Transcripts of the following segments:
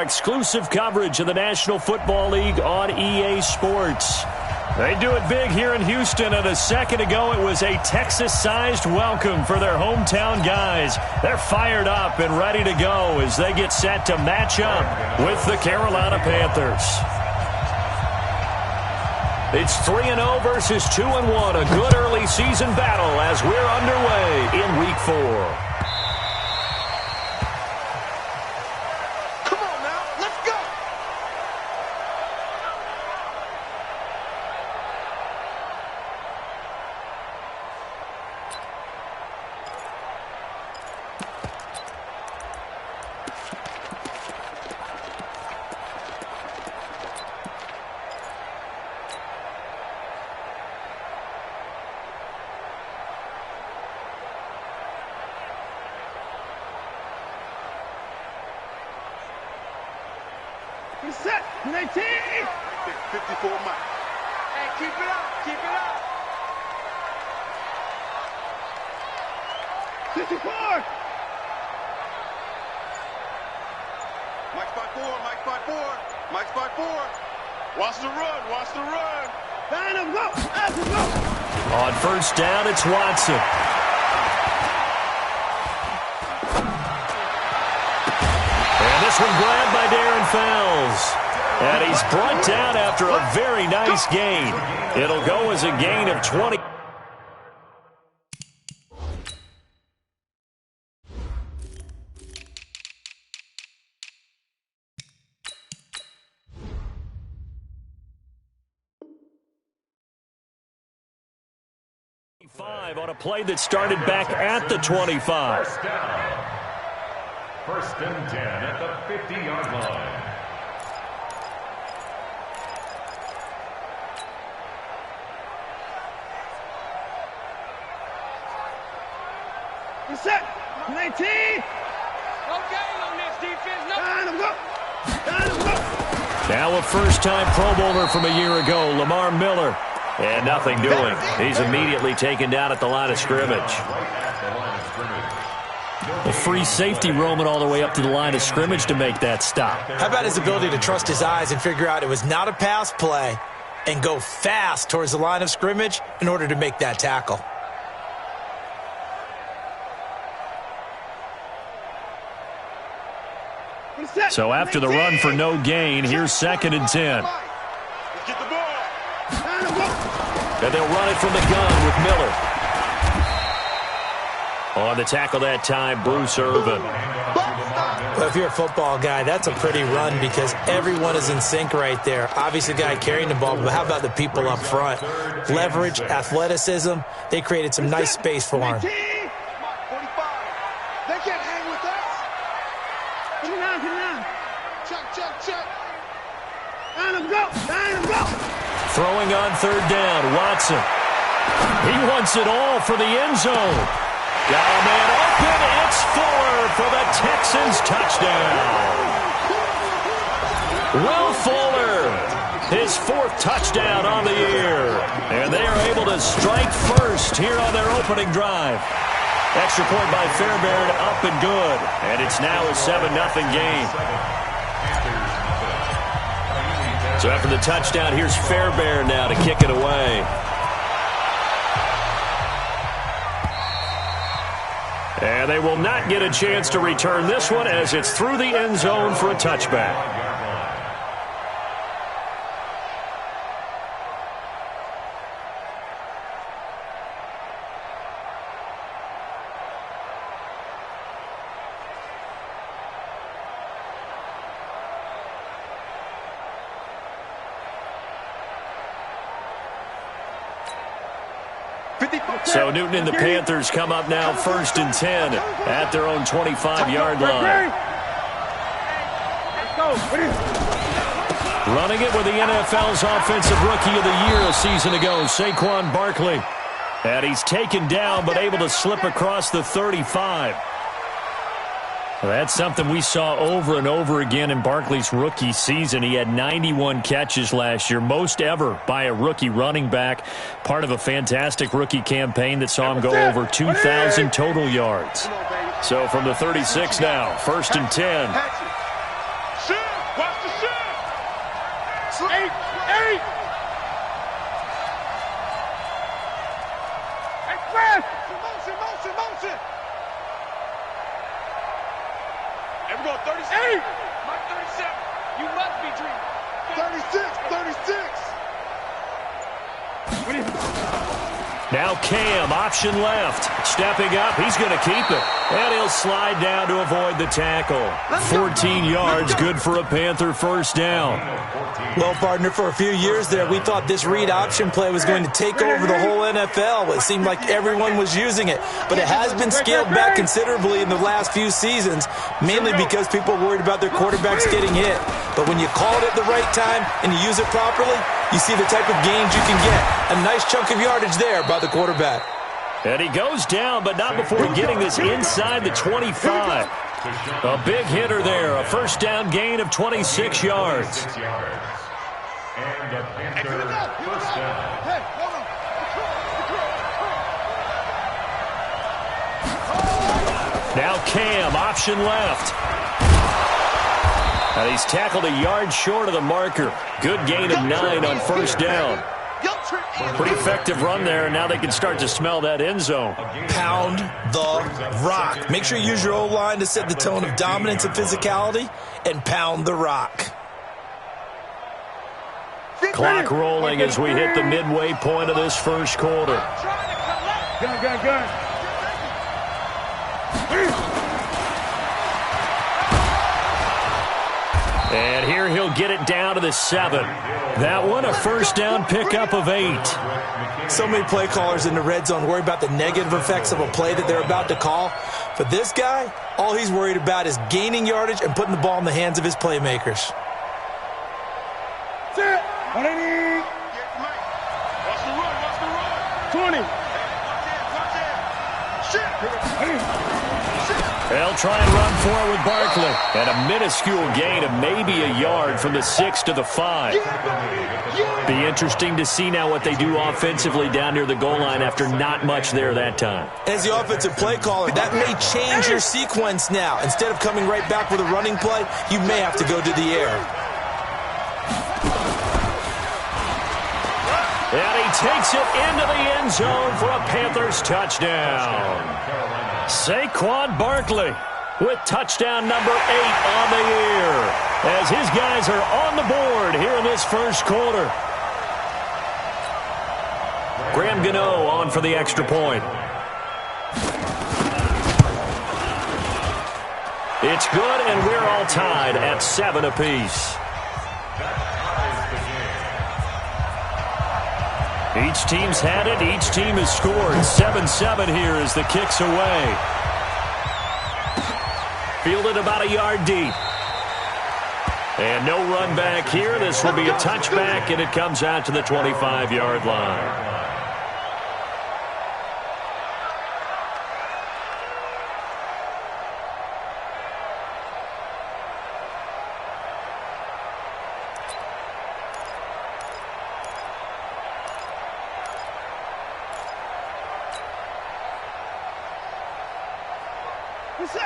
exclusive coverage of the National Football League on EA Sports. They do it big here in Houston, and a second ago it was a Texas-sized welcome for their hometown guys. They're fired up and ready to go as they get set to match up with the Carolina Panthers. It's 3-0 versus 2-1, a good early season battle as we're underway in Week 4. Set, 19. 54 Mike. Hey, keep it up, keep it up. 54. Mike's by 4, Mike's by 4, Mike's by 4. Watch the run, watch the run. Line him, go, go. On first down, it's Watson. This one grabbed by Darren Fells. And he's brought down after a very nice gain. It'll go as a gain of 20. On a play that started back at the 25. First and 10 at the 50-yard line. You're set. 19. Okay on this defense. No. Go. Now a first-time Pro Bowler from a year ago, Lamar Miller. And nothing doing. He's immediately taken down at the line of scrimmage. A free safety roaming all the way up to the line of scrimmage to make that stop. How about his ability to trust his eyes and figure out it was not a pass play and go fast towards the line of scrimmage in order to make that tackle. So after the run for no gain, here's 2nd and 10. And they'll run it from the gun with Miller. On the tackle that time, Bruce Irvin. Well, if you're a football guy, that's a pretty run because everyone is in sync right there. Obviously, the guy carrying the ball, but how about the people up front? Leverage, athleticism, they created some nice space for him. 45. They can't hang with us. 29. Check. Line him, go. Throwing on third down, Watson. He wants it all for the end zone. Got a man open. It's Fuller for the Texans touchdown. Will Fuller, his 4th touchdown on the year. And they are able to strike first here on their opening drive. Extra point by Fairbairn, up and good. And it's now a 7-0 game. So after the touchdown, here's Fairbairn now to kick it away. And they will not get a chance to return this one as it's through the end zone for a touchback. So Newton and the Panthers come up now 1st and 10 at their own 25-yard line. Running it with the NFL's Offensive Rookie of the Year a season ago, Saquon Barkley. And he's taken down but able to slip across the 35. Well, that's something we saw over and over again in Barkley's rookie season. He had 91 catches last year, most ever by a rookie running back. Part of a fantastic rookie campaign that saw him go over 2,000 total yards. So from the 36 now, 1st and 10. shift. Watch the shift. 8. Hey, press. Motion. And we're going 36. Mark 37. You must be dreaming. 36. Now Cam, option left. Stepping up, he's going to keep it. And he'll slide down to avoid the tackle. 14 yards, good for a Panther first down. Well, partner, for a few years there, we thought this read option play was going to take over the whole NFL. It seemed like everyone was using it. But it has been scaled back considerably in the last few seasons, mainly because people are worried about their quarterbacks getting hit. But when you call it at the right time and you use it properly, you see the type of gains you can get. A nice chunk of yardage there by the quarterback. And he goes down, but not before getting this inside the 25. A big hitter there, a first down gain of 26 yards. And the Panther first down. Now Cam, option left. And he's tackled a yard short of the marker. Good gain of 9 on first down. Pretty effective run there, and now they can start to smell that end zone. Pound the rock. Make sure you use your O-line to set the tone of dominance and physicality, and pound the rock. Clock rolling as we hit the midway point of this first quarter. Gun. And here he'll get it down to the 7. That one, a first down pickup of 8. So many play callers in the red zone worry about the negative effects of a play that they're about to call. For this guy, all he's worried about is gaining yardage and putting the ball in the hands of his playmakers. 180. Watch the run. 20. They'll try and run for it with Barkley. And a minuscule gain of maybe a yard from the 6 to the 5. Be interesting to see now what they do offensively down near the goal line after not much there that time. As the offensive play caller, that may change your sequence now. Instead of coming right back with a running play, you may have to go to the air. And he takes it into the end zone for a Panthers touchdown. Saquon Barkley with touchdown number 8 on the year as his guys are on the board here in this first quarter. Graham Gano on for the extra point. It's good, and we're all tied at 7 apiece. Each team's had it. Each team has scored. 7-7 here as the kick's away. Fielded about a yard deep. And no run back here. This will be a touchback, and it comes out to the 25-yard line.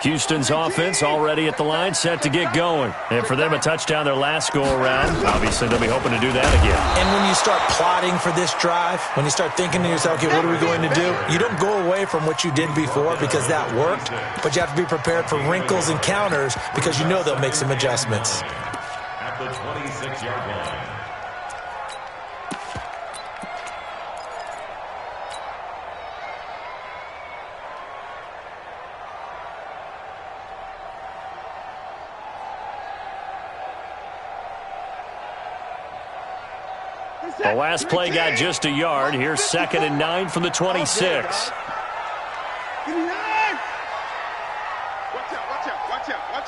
Houston's offense already at the line, set to get going. And for them, a touchdown their last go-around. Obviously, they'll be hoping to do that again. And when you start plotting for this drive, when you start thinking to yourself, okay, what are we going to do? You don't go away from what you did before because that worked, but you have to be prepared for wrinkles and counters because you know they'll make some adjustments. At the 26-yard line. The last play got just a yard. Here's 2nd and 9 from the 26. Watch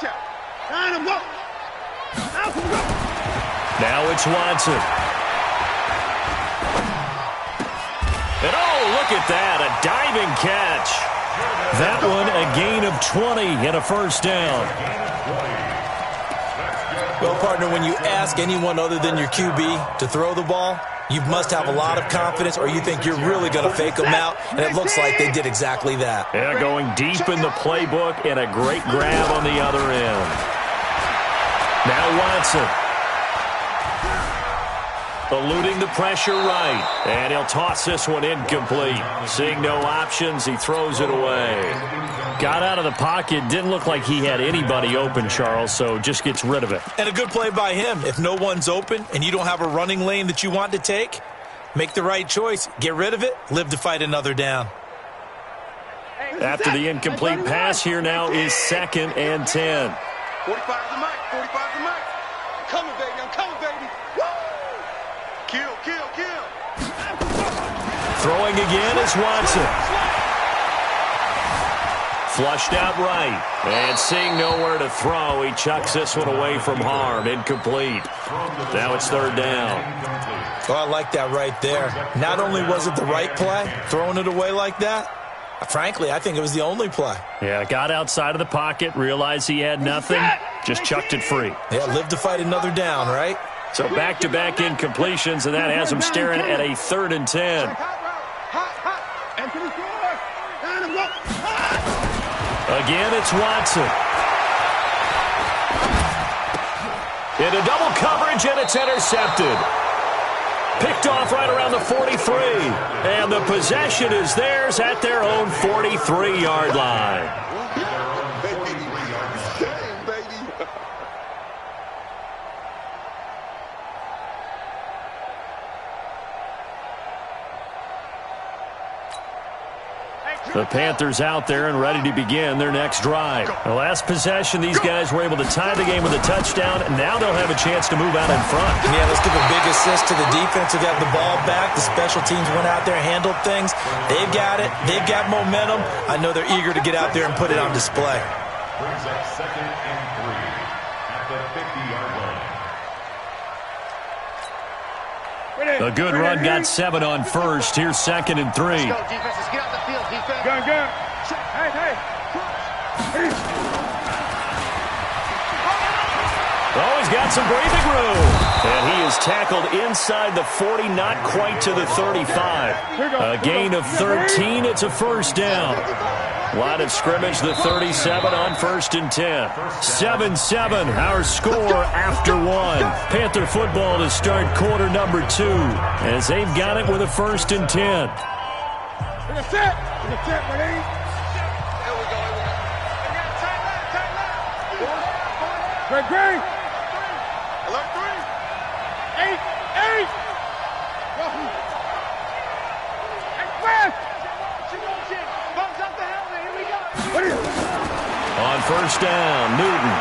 out. Now it's Watson. And oh, look at that, a diving catch. That one a gain of 20 and a first down. Well, partner, when you ask anyone other than your QB to throw the ball, you must have a lot of confidence or you think you're really going to fake them out, and it looks like they did exactly that. Yeah, going deep in the playbook and a great grab on the other end. Now Watson. Eluding the pressure right. And he'll toss this one incomplete. Seeing no options, he throws it away. Got out of the pocket. Didn't look like he had anybody open, Charles, so just gets rid of it. And a good play by him. If no one's open and you don't have a running lane that you want to take, make the right choice. Get rid of it. Live to fight another down. After the incomplete pass, here now is 2nd and 10. 45 the mic, 45 the mic. I'm coming, baby, I'm coming, baby. Woo! Kill, kill, kill. Throwing again is Watson. Flushed out right. And seeing nowhere to throw, he chucks this one away from harm. Incomplete. Now it's 3rd down. Oh, I like that right there. Not only was it the right play, throwing it away like that, frankly, I think it was the only play. Yeah, got outside of the pocket, realized he had nothing, just chucked it free. Yeah, live to fight another down, right? So back-to-back incompletions, and that has him staring at a 3rd and 10. Again, it's Watson. Into double coverage, and it's intercepted. Picked off right around the 43. And the possession is theirs at their own 43-yard line. The Panthers out there and ready to begin their next drive. The last possession, these guys were able to tie the game with a touchdown, and now they'll have a chance to move out in front. Yeah, let's give a big assist to the defense who got the ball back. The special teams went out there, handled things. They've got it. They've got momentum. I know they're eager to get out there and put it on display. Brings up 2nd and 3 at the 50-yard line. A good run got 7 on first. Here's 2nd and 3. Let's go, defense. Let's get out the field, defense. Gun. Hey. Oh, he's got some breathing room. And he is tackled inside the 40, not quite to the 35. A gain of 13. It's a 1st down. Line of scrimmage, the 37 on 1st and 10. 7-7, our score after 1. Panther football to start quarter number 2 as they've got it with a 1st and 10. We're gonna set, ready? There we go. Great. Alert 3. 8. Express. Bumps up the helmet. Here we go. On 1st down, Newton.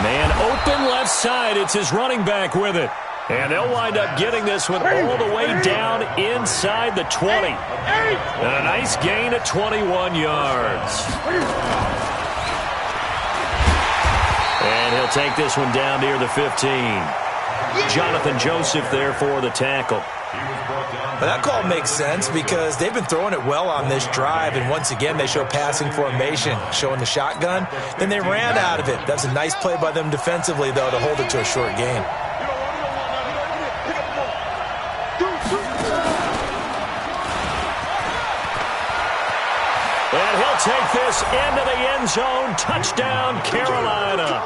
Man open left side. It's his running back with it. And they'll wind up getting this one all the way down inside the 20. And a nice gain at 21 yards. And he'll take this one down near the 15. Jonathan Joseph there for the tackle. But that call makes sense because they've been throwing it well on this drive, and once again they show passing formation, showing the shotgun. Then they ran out of it. That's a nice play by them defensively, though, to hold it to a short gain. And he'll take this into the end zone. Touchdown, Carolina.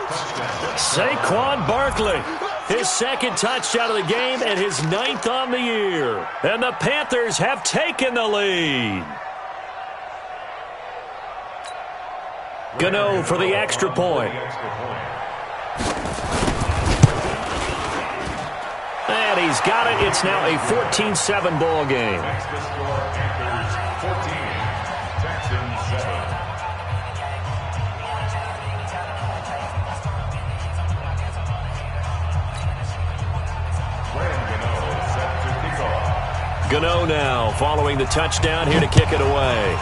Saquon Barkley. His 2nd touchdown of the game and his 9th on the year. And the Panthers have taken the lead. Gano for the extra point. And he's got it. It's now a 14-7 ball game. Gano now following the touchdown here to kick it away.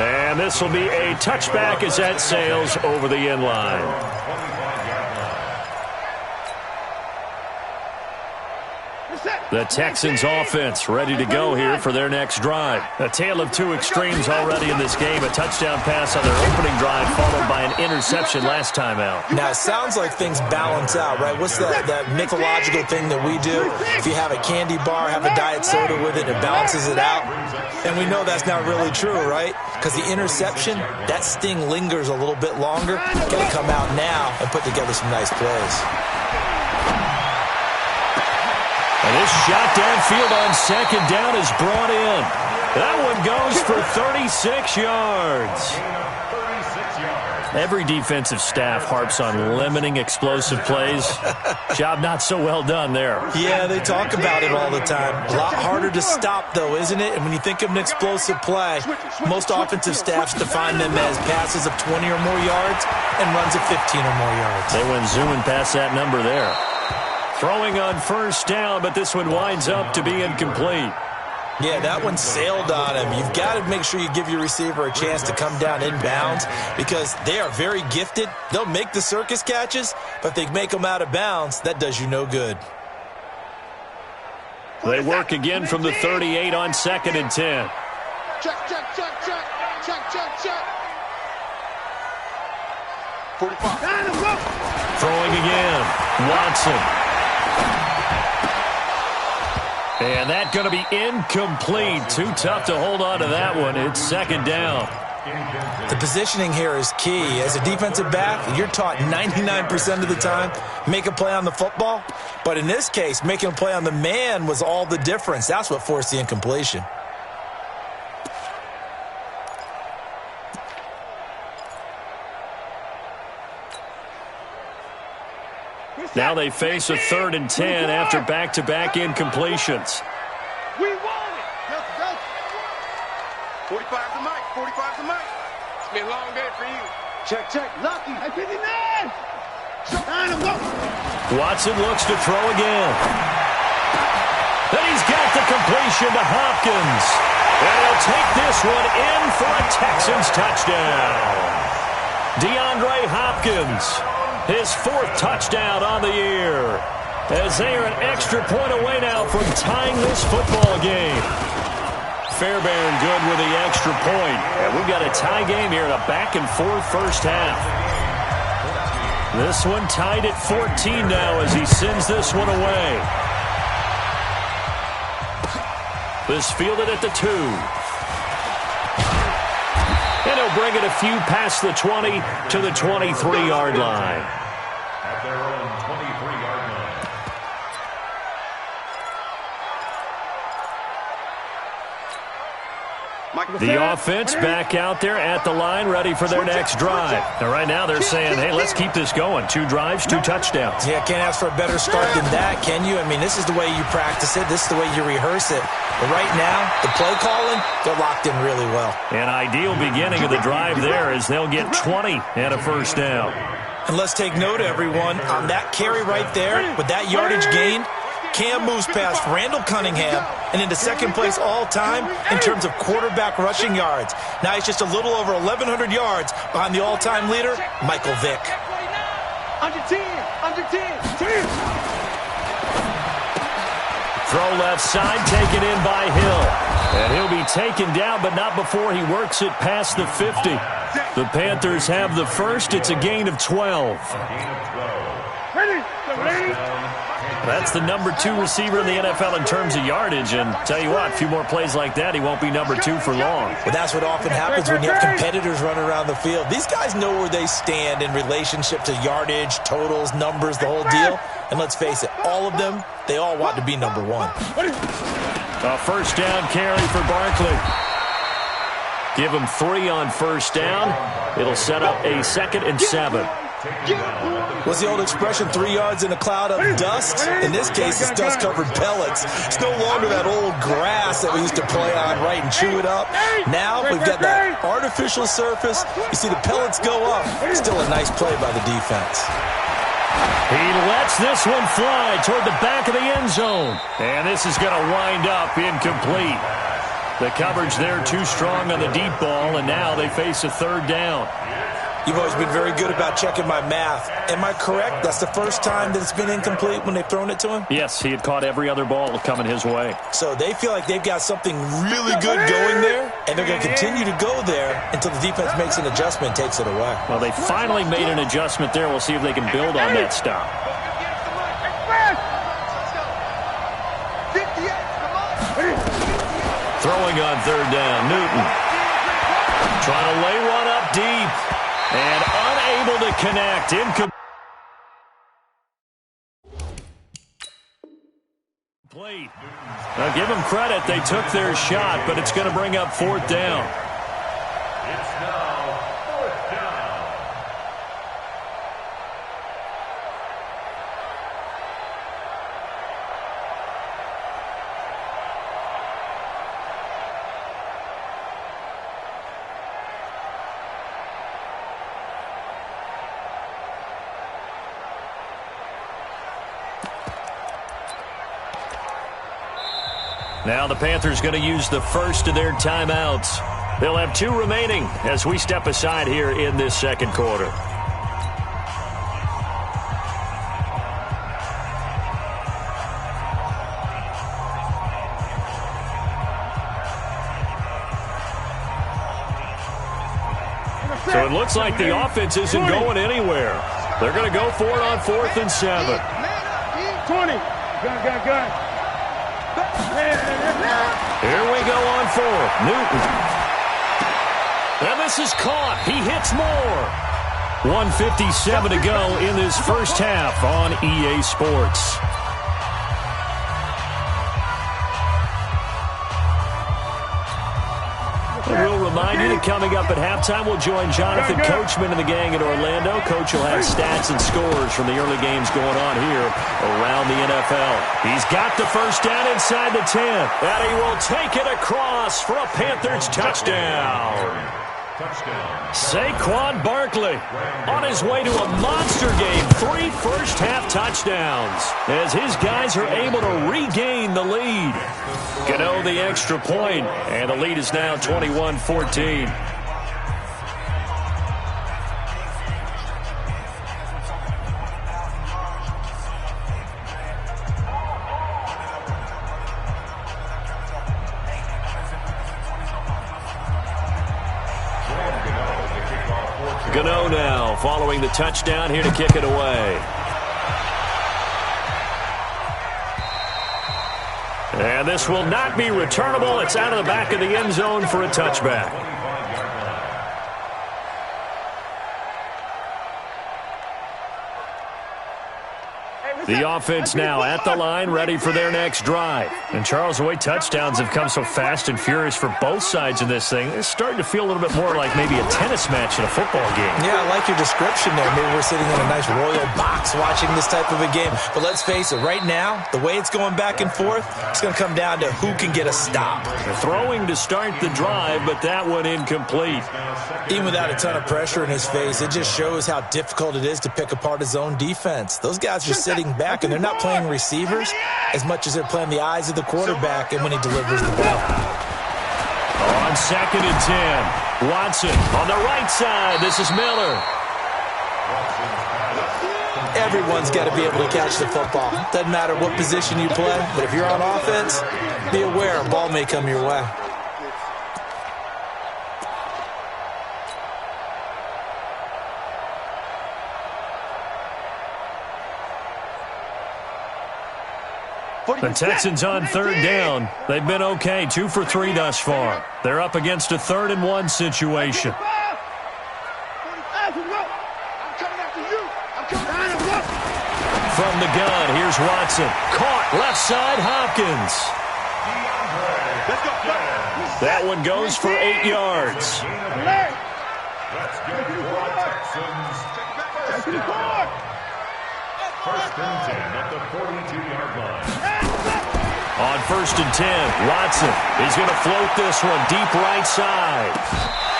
And this will be a touchback as that sails over the end line. The Texans offense ready to go here for their next drive. A tale of two extremes already in this game. A touchdown pass on their opening drive followed by an interception last time out. Now, it sounds like things balance out, right? What's that mythological thing that we do? If you have a candy bar, have a diet soda with it, it balances it out. And we know that's not really true, right? Because the interception, that sting lingers a little bit longer. Got to come out now and put together some nice plays. And this shot downfield on second down is brought in. That one goes for 36 yards. Every defensive staff harps on limiting explosive plays. Job not so well done there. Yeah, they talk about it all the time. A lot harder to stop, though, isn't it? And when you think of an explosive play, most offensive staffs define them as passes of 20 or more yards and runs of 15 or more yards. They went zooming past that number there. Throwing on first down, but this one winds up to be incomplete. Yeah, that one sailed on him. You've got to make sure you give your receiver a chance to come down inbounds because they are very gifted. They'll make the circus catches, but if they make them out of bounds, that does you no good. They work again from the 38 on 2nd and 10. Check. 45. Throwing again. Watson. And that's going to be incomplete. Too tough to hold on to that one. It's 2nd down. The positioning here is key. As a defensive back, you're taught 99% of the time, make a play on the football. But in this case, making a play on the man was all the difference. That's what forced the incompletion. Now they face a 3rd and 10 after back-to-back incompletions. We want it. Let's go. 45 to Mike. 45 to Mike. It's been a long day for you. Check. Lucky. Hey, 59. Shine him, go. Watson looks to throw again. And he's got the completion to Hopkins. And he'll take this one in for a Texans touchdown. DeAndre Hopkins. His 4th touchdown on the year. As they are an extra point away now from tying this football game. Fairbairn good with the extra point. And we've got a tie game here in a back-and-forth first half. This one tied at 14 now as he sends this one away. This fielded at the 2. And he'll bring it a few past the 20 to the 23-yard line. At their own 23-yard line. The offense back out there at the line, ready for their next drive. Now, right now they're saying, hey, let's keep this going. 2 drives, 2 touchdowns. Yeah, can't ask for a better start than that, can you? I mean, this is the way you practice it. This is the way you rehearse it. But right now, the play calling, they're locked in really well. An ideal beginning of the drive there as they'll get 20 and a first down. And let's take note, everyone, on that carry right there with that yardage gain, Cam moves past Randall Cunningham and into second place all-time in terms of quarterback rushing yards. Now he's just a little over 1,100 yards behind the all-time leader, Michael Vick. Under 10. Throw left side, taken in by Hill. And he'll be taken down, but not before he works it past the 50. The Panthers have the first. It's a gain of 12. That's the number 2 receiver in the NFL in terms of yardage. And tell you what, a few more plays like that, he won't be number 2 for long. Well, that's what often happens when you have competitors running around the field. These guys know where they stand in relationship to yardage, totals, numbers, the whole deal. And let's face it, all of them, they all want to be number 1. A first down carry for Barkley. Give him 3 on first down. It'll set up a 2nd and 7. What's the old expression, 3 yards in a cloud of dust? In this case, it's dust-covered pellets. It's no longer that old grass that we used to play on, right, and chew it up. Now we've got that artificial surface. You see the pellets go up. Still a nice play by the defense. He lets this one fly toward the back of the end zone. And this is going to wind up incomplete. The coverage there too strong on the deep ball, and now they face a 3rd down. You've always been very good about checking my math. Am I correct? That's the first time that it's been incomplete when they've thrown it to him? Yes, he had caught every other ball coming his way. So they feel like they've got something really good going there, and they're going to continue to go there until the defense makes an adjustment and takes it away. Well, they finally made an adjustment there. We'll see if they can build on that stop. Throwing on third down, Newton. Trying to lay one up deep. And unable to connect. Incomplete. Now give them credit. They took their shot, but it's going to bring up fourth down. It's now fourth down. Now the Panthers going to use the first of their timeouts. They'll have 2 remaining as we step aside here in this second quarter. So it looks like the offense isn't going anywhere. They're going to go for it on 4th and 7. 20. Gun. Here we go on 4th. Newton. And this is caught. He hits more. 1:57 to go in this first half on EA Sports. We'll remind you that coming up at halftime, we'll join Jonathan Coachman and the gang in Orlando. Coach will have stats and scores from the early games going on here around the NFL. He's got the first down inside the 10, and he will take it across for a Panthers touchdown. Saquon Barkley on his way to a monster game. 3 first-half touchdowns as his guys are able to regain the lead. Gano the extra point, and the lead is now 21-14. Gano now following the touchdown here to kick it away. And this will not be returnable. It's out of the back of the end zone for a touchback. The offense now at the line, ready for their next drive. And Charles, the way touchdowns have come so fast and furious for both sides of this thing, it's starting to feel a little bit more like maybe a tennis match in a football game. Yeah, I like your description there. Maybe we're sitting in a nice royal box watching this type of a game. But let's face it, right now, the way it's going back and forth, it's going to come down to who can get a stop. They're throwing to start the drive, but that one incomplete. Even without a ton of pressure in his face, it just shows how difficult it is to pick apart his own defense. Those guys are sitting back, and they're not playing receivers as much as they're playing the eyes of the quarterback and when he delivers the ball. On 2nd and 10, Watson on the right side. This is Miller. Everyone's got to be able to catch the football. Doesn't matter what position you play, but if you're on offense, be aware a ball may come your way. The Texans on 3rd down. They've been okay, 2 for 3 thus far. They're up against a 3rd and 1 situation. From the gun, here's Watson. Caught, left side, Hopkins. That one goes for 8 yards. That's good for Texans. First and 10 at the 42-yard line. On 1st and 10, Watson is going to float this one deep right side.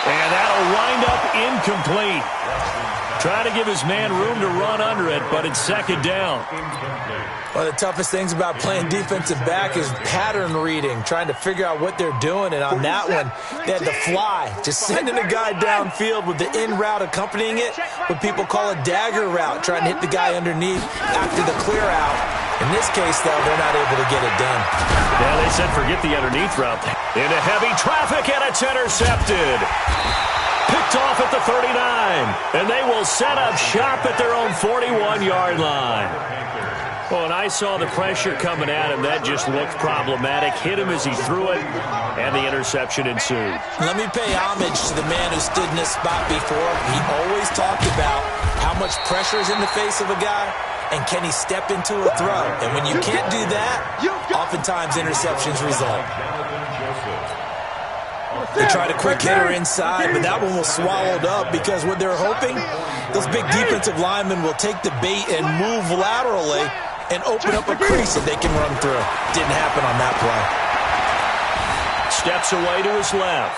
And that'll wind up incomplete. Trying to give his man room to run under it, but it's second down. One of the toughest things about playing defensive back is pattern reading, trying to figure out what they're doing. And on that one, they had to fly, just sending a guy downfield with the in route accompanying it, what people call a dagger route, trying to hit the guy underneath after the clear out. In this case, though, they're not able to get it done. Yeah, they said forget the underneath route. Into heavy traffic, and it's intercepted. Picked off at the 39, and they will set up shop at their own 41-yard line. Well, and I saw the pressure coming at him. That just looked problematic. Hit him as he threw it, and the interception ensued. Let me pay homage to the man who stood in this spot before. He always talked about how much pressure is in the face of a guy, and can he step into a throw. And when you can't do that, oftentimes interceptions result. They tried a quick hitter inside, but that one was swallowed up because what they're hoping, those big defensive linemen will take the bait and move laterally and open up a crease that they can run through. Didn't happen on that play. Steps away to his left.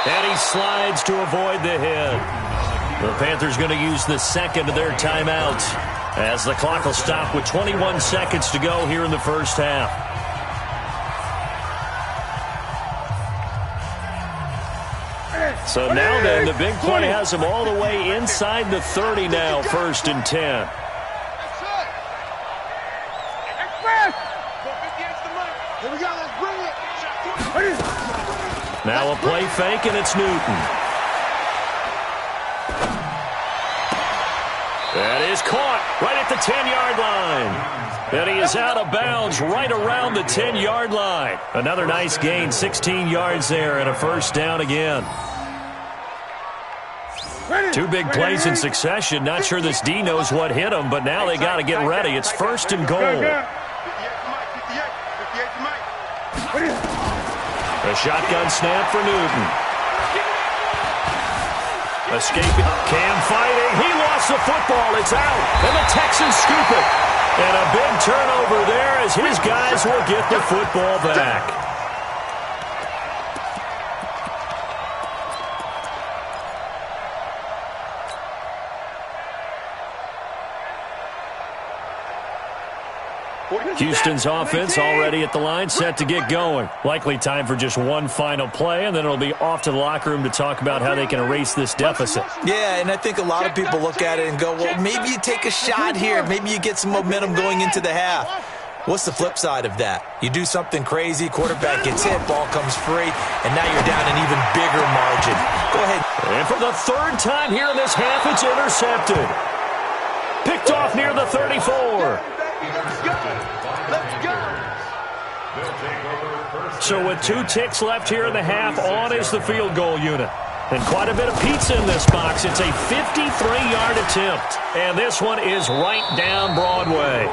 And he slides to avoid the hit. The Panthers going to use the second of their timeouts as the clock will stop with 21 seconds to go here in the first half. So now then, the big play has them all the way inside the 30 now, 1st and 10. Now a play fake, and it's Newton. That is caught right at the 10-yard line. And he is out of bounds right around the 10-yard line. Another nice gain, 16 yards there, and a first down again. Two big plays in succession. Not sure this D knows what hit him, but now they got to get ready. It's 1st and goal. A shotgun snap for Newton. Escaping. Cam fighting. He lost the football. It's out. And the Texans scoop it. And a big turnover there as his guys will get the football back. Houston's offense already at the line, set to get going. Likely time for just one final play, and then it'll be off to the locker room to talk about how they can erase this deficit. Yeah, and I think a lot of people look at it and go, well, maybe you take a shot here. Maybe you get some momentum going into the half. What's the flip side of that? You do something crazy, quarterback gets hit, ball comes free, and now you're down an even bigger margin. Go ahead. And for the 3rd time here in this half, it's intercepted. Picked off near the 34. So with 2 ticks left here in the half, on is the field goal unit. And quite a bit of pizza in this box. It's a 53-yard attempt. And this one is right down Broadway.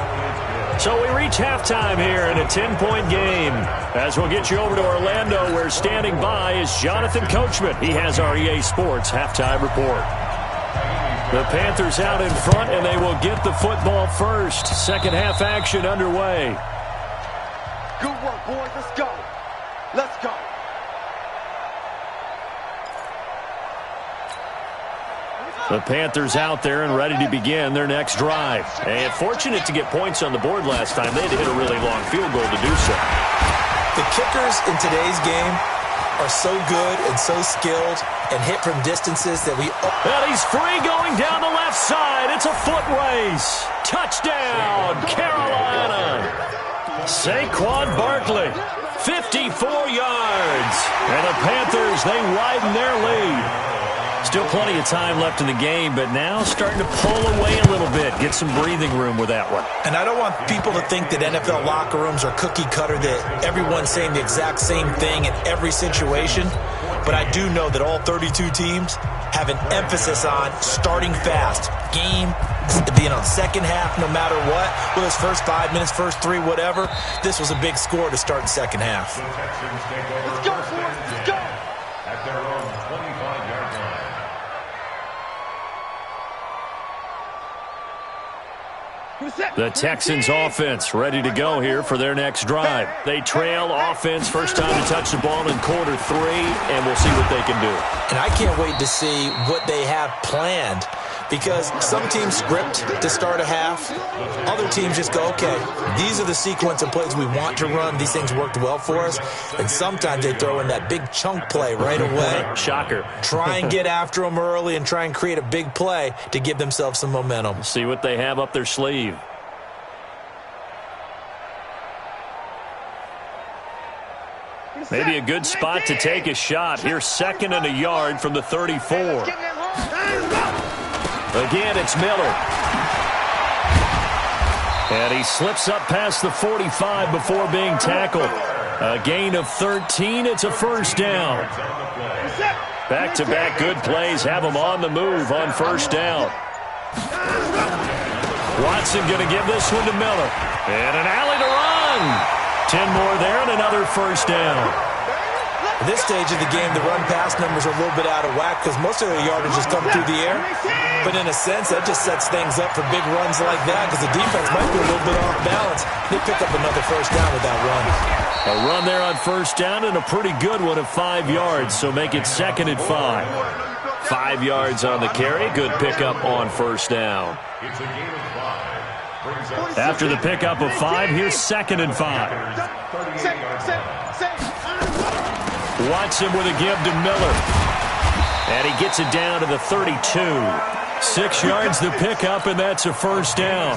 So we reach halftime here in a 10-point game. As we'll get you over to Orlando, where standing by is Jonathan Coachman. He has our EA Sports halftime report. The Panthers out in front, and they will get the football first. Second half action underway. Good work, boys. Let's go. Let's go. The Panthers out there and ready to begin their next drive. And fortunate to get points on the board last time. They had to hit a really long field goal to do so. The kickers in today's game are so good and so skilled and hit from distances that we... And he's free going down the left side. It's a foot race. Touchdown, Carolina. Saquon Barkley, 54 yards. And the Panthers, they widen their lead. Still plenty of time left in the game, but now starting to pull away a little bit. Get some breathing room with that one. And I don't want people to think that NFL locker rooms are cookie cutter, that everyone's saying the exact same thing in every situation. But I do know that all 32 teams have an emphasis on starting fast. Game, second half, no matter what. Whether it's first 5 minutes, first 3, whatever. This was a big score to start the second half. Let's go, boys. Let's go. At their own 25-yard line. The Texans offense ready to go here for their next drive. They trail offense, first time to touch the ball in quarter 3, and we'll see what they can do. And I can't wait to see what they have planned, because some teams script to start a half. Other teams just go, okay, these are the sequence of plays we want to run. These things worked well for us. And sometimes they throw in that big chunk play right away. Shocker. Try and get after them early and try and create a big play to give themselves some momentum. See what they have up their sleeve. Maybe a good spot to take a shot. Here's 2nd and a yard from the 34. Again, it's Miller. And he slips up past the 45 before being tackled. A gain of 13. It's a first down. Back-to-back good plays have him on the move on first down. Watson going to give this one to Miller. And an alley to run. 10 more there and another first down. At this stage of the game, the run-pass numbers are a little bit out of whack because most of their yardage has come through the air. But in a sense, that just sets things up for big runs like that because the defense might be a little bit off balance. They pick up another first down with that run. A run there on first down and a pretty good one of 5 yards, so make it 2nd and 5. 5 yards on the carry. Good pickup on first down. It's a gain of 5. After the pickup of 5, here's 2nd and 5. Watson with a give to Miller. And he gets it down to the 32. 6 yards the pickup, and that's a first down.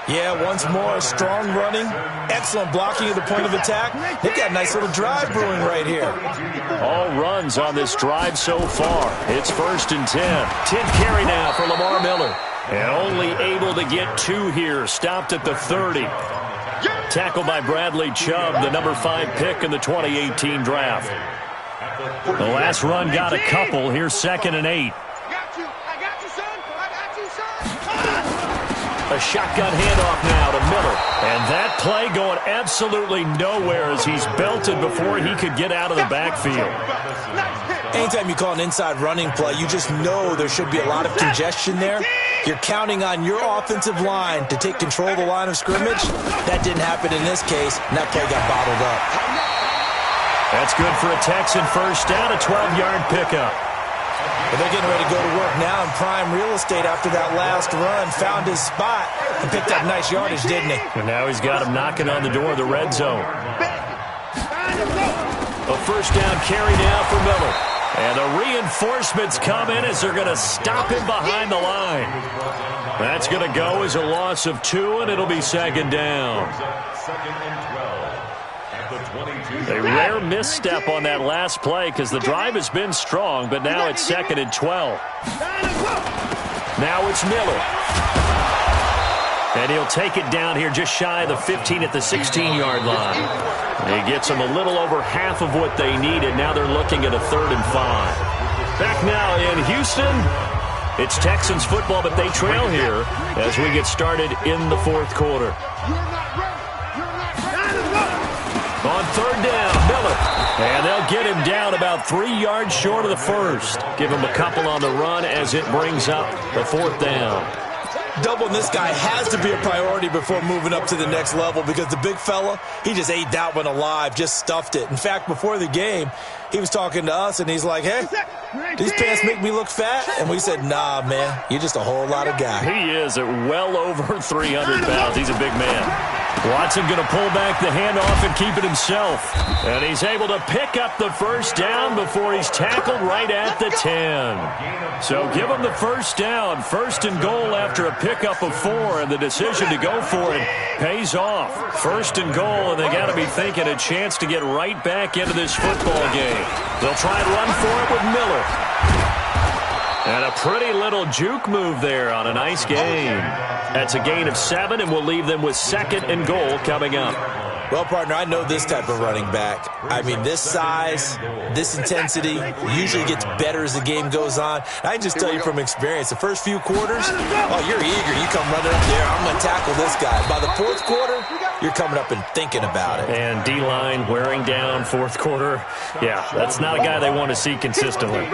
Yeah, once more, strong running, excellent blocking at the point of attack. They've got a nice little drive brewing right here. All runs on this drive so far. It's 1st and 10. 10 carry now for Lamar Miller. And only able to get 2 here. Stopped at the 30. Tackled by Bradley Chubb, the number 5 pick in the 2018 draft. The last run got a couple. Here's 2nd and 8. A shotgun handoff now to Miller. And that play going absolutely nowhere as he's belted before he could get out of the backfield. Anytime you call an inside running play, you just know there should be a lot of congestion there. You're counting on your offensive line to take control of the line of scrimmage. That didn't happen in this case, and that play got bottled up. That's good for a Texan first down, a 12-yard pickup. But they're getting ready to go to work now in prime real estate after that last run. Found his spot and picked up nice yardage, didn't he? And now he's got him knocking on the door of the red zone. A first down carry now for Miller. And the reinforcements come in as they're going to stop him behind the line. That's going to go as a loss of 2, and it'll be 2nd down. A rare misstep on that last play because the drive has been strong, but now it's 2nd and 12. Now it's Miller. And he'll take it down here just shy of the 15 at the 16-yard line. He gets them a little over half of what they needed. Now they're looking at a 3rd and 5. Back now in Houston, it's Texans football, but they trail here as we get started in the 4th quarter. On 3rd down, Miller. And they'll get him down about 3 yards short of the first. Give him a couple on the run as it brings up the 4th down. Doubling this guy has to be a priority before moving up to the next level because the big fella, he just ate that one alive, just stuffed it. In fact, before the game, he was talking to us, and he's like, hey, these pants make me look fat? And we said, nah, man, you're just a whole lot of guy. He is at well over 300 pounds. He's a big man. Watson going to pull back the handoff and keep it himself. And he's able to pick up the first down before he's tackled right at the 10. So give him the first down. 1st and goal after a pickup of 4, and the decision to go for it pays off. 1st and goal, and they got to be thinking a chance to get right back into this football game. They'll try and run for it with Miller. And a pretty little juke move there on a nice game. That's a gain of 7, and we'll leave them with 2nd and goal coming up. Well, partner, I know this type of running back. I mean, this size, this intensity usually gets better as the game goes on. I can just tell you from experience, the first few quarters, oh, you're eager. You come running up there, I'm going to tackle this guy. By the 4th quarter, you're coming up and thinking about it. And D-line wearing down 4th quarter. Yeah, that's not a guy they want to see consistently.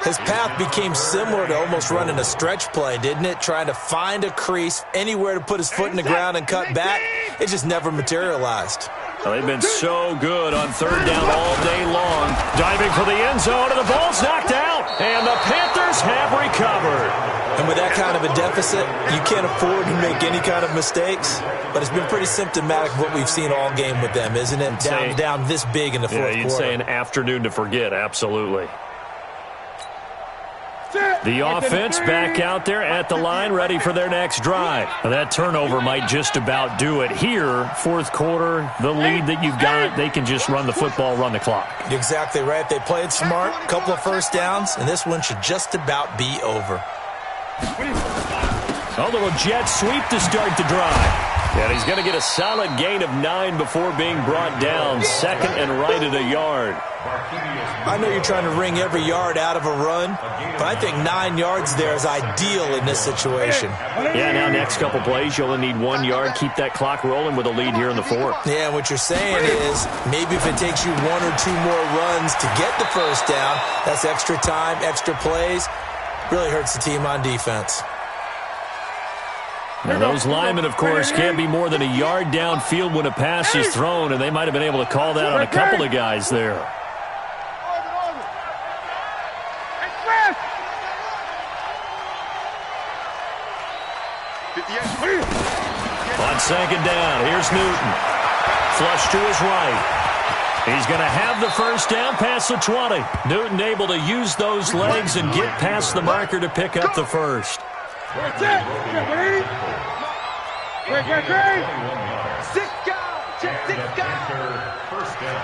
His path became similar to almost running a stretch play, didn't it? Trying to find a crease, anywhere to put his foot in the ground and cut back. It just never materialized. Well, they've been so good on third down all day long. Diving for the end zone, and the ball's knocked out. And the Panthers have recovered. And with that kind of a deficit, you can't afford to make any kind of mistakes. But it's been pretty symptomatic of what we've seen all game with them, isn't it? Down this big in the fourth quarter. You'd say an afternoon to forget, absolutely. The offense back out there at the line, ready for their next drive. Now, that turnover might just about do it here. Fourth quarter, the lead that you've got, they can just run the football, run the clock. You're exactly right. They played smart, a couple of first downs, and this one should just about be over. A little jet sweep to start the drive. And he's going to get a solid gain of 9 before being brought down. Second and right at a yard. I know you're trying to wring every yard out of a run, but I think 9 yards there is ideal in this situation. Yeah, now next couple plays, you only need 1 yard. Keep that clock rolling with a lead here in the fourth. Yeah, what you're saying is maybe if it takes you 1 or 2 more runs to get the first down, that's extra time, extra plays. Really hurts the team on defense. Now, those linemen, of course, can't be more than a yard downfield when a pass is thrown, and they might have been able to call that on a couple of guys there. On second down, here's Newton. Flush to his right. He's going to have the first down past the 20. Newton able to use those legs and get past the marker to pick up the first. Six down. Check 6 down. First down.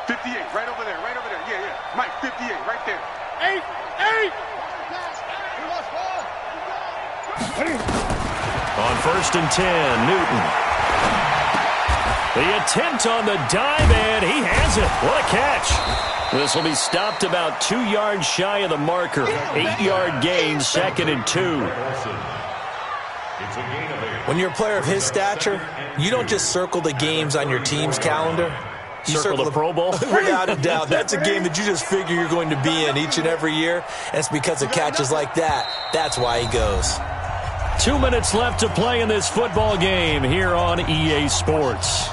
58, right over there, right over there. Yeah, yeah. Mike, 58, right there. 8. On first and 10, Newton. The attempt on the dive, and he has it. What a catch. This will be stopped about 2 yards shy of the marker. 8-yard gain, second and 2. When you're a player of his stature, you don't just circle the games on your team's calendar. You circle the Pro Bowl? Without a doubt. That's a game that you just figure you're going to be in each and every year. And it's because of catches like that. That's why he goes. 2 minutes left to play in this football game here on EA Sports.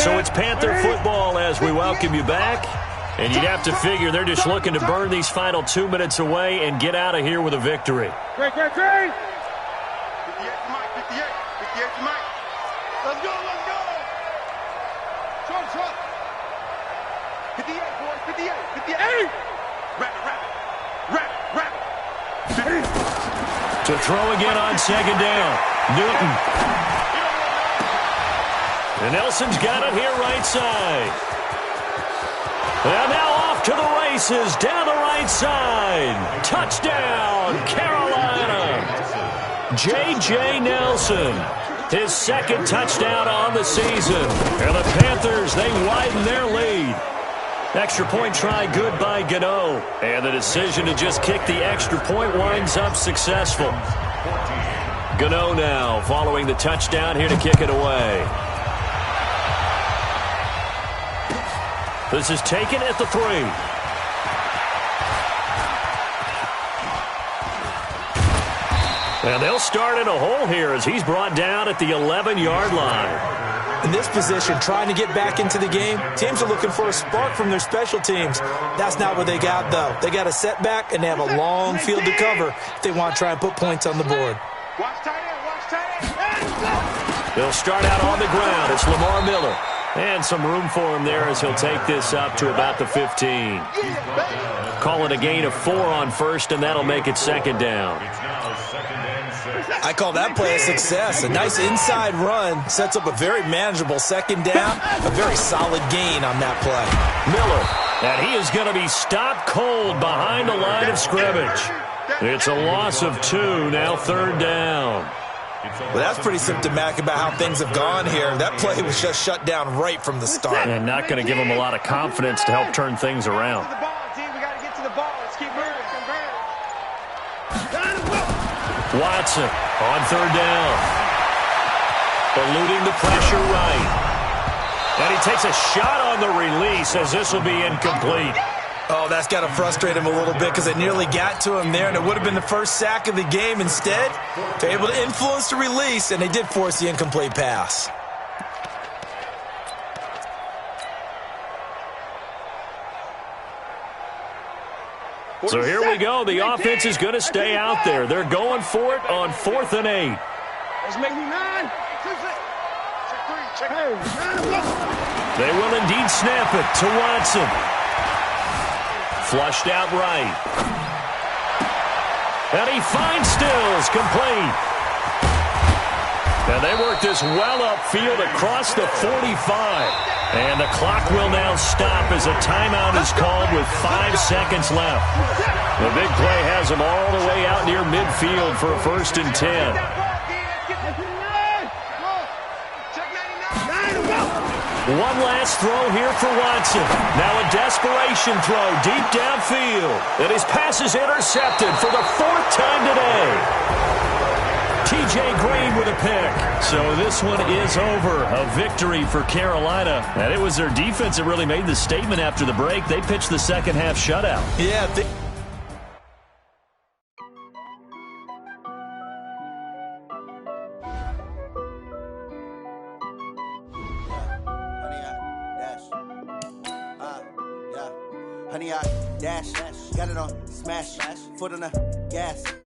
So it's Panther football as we welcome you back. And you'd have to figure they're just looking to burn these final 2 minutes away and get out of here with a victory. 58 to Mike, 58 to Mike. Let's go. Short. 58, boys, 58. Wrap it. To throw again on second down. Newton. And Nelson's got it here right side. And now off to the races down the right side. Touchdown, Carolina. J.J. Nelson. His second touchdown on the season. And the Panthers, they widen their lead. Extra point try good by Gano. And the decision to just kick the extra point winds up successful. Gano now following the touchdown here to kick it away. This is taken at the 3. And they'll start in a hole here as he's brought down at the 11-yard line. In this position, trying to get back into the game, teams are looking for a spark from their special teams. That's not what they got, though. They got a setback, and they have a long field to cover if they want to try and put points on the board. Watch tight end. They'll start out on the ground. It's Lamar Miller. And some room for him there as he'll take this up to about the 15. Call it a gain of 4 on first, and that'll make it second down. I call that play a success. A nice inside run sets up a very manageable second down. A very solid gain on that play. Miller, and he is going to be stopped cold behind the line of scrimmage. It's a loss of 2, now third down. Well, that's pretty symptomatic about how things have gone here. That play was just shut down right from the start. And not going to give them a lot of confidence to help turn things around. We got to get to the ball. Let's keep moving. Watson on third down. Eluding the pressure right. And he takes a shot on the release as this will be incomplete. Oh, that's got to frustrate him a little bit because it nearly got to him there, and it would have been the first sack of the game. Instead, they're able to influence the release, and they did force the incomplete pass. So here we go. The offense is going to stay out there. They're going for it on 4th and 8. Let's make 9. They will indeed snap it to Watson. Flushed out right. And he finds Stills, complete. And they work this well upfield across the 45. And the clock will now stop as a timeout is called with 5 seconds left. The big play has them all the way out near midfield for a 1st and 10. One last throw here for Watson. Now a desperation throw deep downfield. And his pass is intercepted for the 4th time today. T.J. Green with a pick. So this one is over. A victory for Carolina. And it was their defense that really made the statement after the break. They pitched the second half shutout. Yeah, Honey, I dash, got it on smash, foot on the gas.